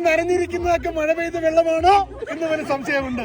നനഞ്ഞിരിക്കുന്നതൊക്കെ മഴ പെയ്ത വെള്ളമാണോ എന്ന് ഒരു സംശയമുണ്ട്.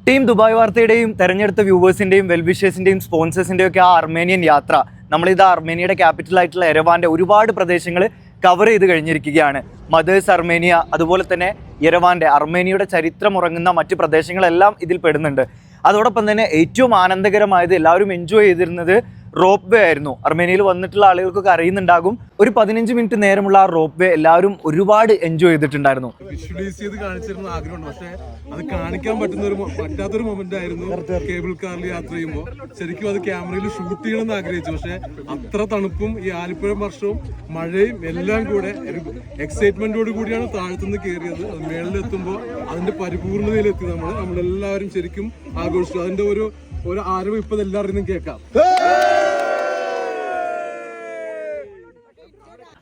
ടീം ദുബായ് വാർത്തയുടെയും തെരഞ്ഞെടുത്ത വ്യൂവേഴ്സിന്റെയും വെൽവിഷേഴ്സിന്റെയും സ്പോൺസേഴ്സിന്റെയും ഒക്കെ ആ അർമേനിയൻ യാത്ര, നമ്മളിത് അർമേനിയയുടെ ക്യാപിറ്റൽ ആയിട്ടുള്ള യെരവാന്റെ ഒരുപാട് പ്രദേശങ്ങൾ കവർ ചെയ്ത് കഴിഞ്ഞിരിക്കുകയാണ്. മദേഴ്സ് അർമേനിയ, അതുപോലെ തന്നെ യെരവാന്റെ അർമേനിയയുടെ ചരിത്രം ഉറങ്ങുന്ന മറ്റ് പ്രദേശങ്ങളെല്ലാം ഇതിൽ പെടുന്നുണ്ട്. അതോടൊപ്പം തന്നെ ഏറ്റവും ആനന്ദകരമായത്, എല്ലാവരും എൻജോയ് ചെയ്തിരുന്നത് റോപ്പ് വേ ആയിരുന്നു. അർമേനിയയിൽ വന്നിട്ടുള്ള ആളുകൾക്കൊക്കെ അറിയുന്നുണ്ടാകും. ഒരു 15 മിനിറ്റ് നേരമുള്ള ആ റോപ്പ് വേ എല്ലാവരും ഒരുപാട് എൻജോയ് ചെയ്തിട്ടുണ്ടായിരുന്നു. വിഷ്വലൈസ് ചെയ്ത് കാണിച്ചിരുന്ന ആഗ്രഹമുണ്ട്, പക്ഷെ അത് കാണിക്കാൻ പറ്റാത്തൊരു മൊമെന്റ് ആയിരുന്നു. കേബിൾ കാറിൽ യാത്ര ചെയ്യുമ്പോൾ ശരിക്കും അത് ക്യാമറയിൽ ഷൂട്ട് ചെയ്യണമെന്ന് ആഗ്രഹിച്ചു. പക്ഷെ അത്ര തണുപ്പും ഈ ആലപ്പുഴ വർഷവും മഴയും എല്ലാം കൂടെ ഒരു എക്സൈറ്റ്മെന്റോട് കൂടിയാണ് താഴത്തുനിന്ന് കയറിയത്. അത് മേളിലെത്തുമ്പോൾ അതിന്റെ പരിപൂർണതയിലെത്തി നമ്മളെല്ലാവരും ശരിക്കും ആഘോഷിച്ചു. അതിന്റെ ഒരു ആരവം ഇപ്പൊ എല്ലാവരും കേൾക്കാം.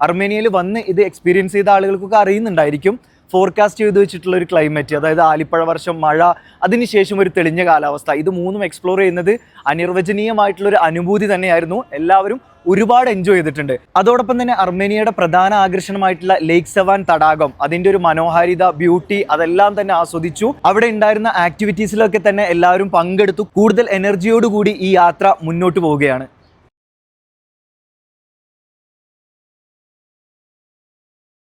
അർമേനിയയിൽ വന്ന് ഇത് എക്സ്പീരിയൻസ് ചെയ്ത ആളുകൾക്കൊക്കെ അറിയുന്നുണ്ടായിരിക്കും ഫോർകാസ്റ്റ് ചെയ്ത് വെച്ചിട്ടുള്ള ഒരു ക്ലൈമറ്റ്, അതായത് ആലിപ്പഴ വർഷം, മഴ, അതിനുശേഷം ഒരു തെളിഞ്ഞ കാലാവസ്ഥ. ഇത് മൂന്നും എക്സ്പ്ലോർ ചെയ്യുന്നത് അനിർവചനീയമായിട്ടുള്ളൊരു അനുഭൂതി തന്നെയായിരുന്നു. എല്ലാവരും ഒരുപാട് എൻജോയ് ചെയ്തിട്ടുണ്ട്. അതോടൊപ്പം തന്നെ അർമേനിയയുടെ പ്രധാന ആകർഷണമായിട്ടുള്ള ലേക്ക് സെവാൻ തടാകം, അതിൻ്റെ ഒരു മനോഹാരിത, ബ്യൂട്ടി, അതെല്ലാം തന്നെ ആസ്വദിച്ചു. അവിടെ ഉണ്ടായിരുന്ന ആക്ടിവിറ്റീസിലൊക്കെ തന്നെ എല്ലാവരും പങ്കെടുത്തു. കൂടുതൽ എനർജിയോടുകൂടി ഈ യാത്ര മുന്നോട്ട് പോവുകയാണ്.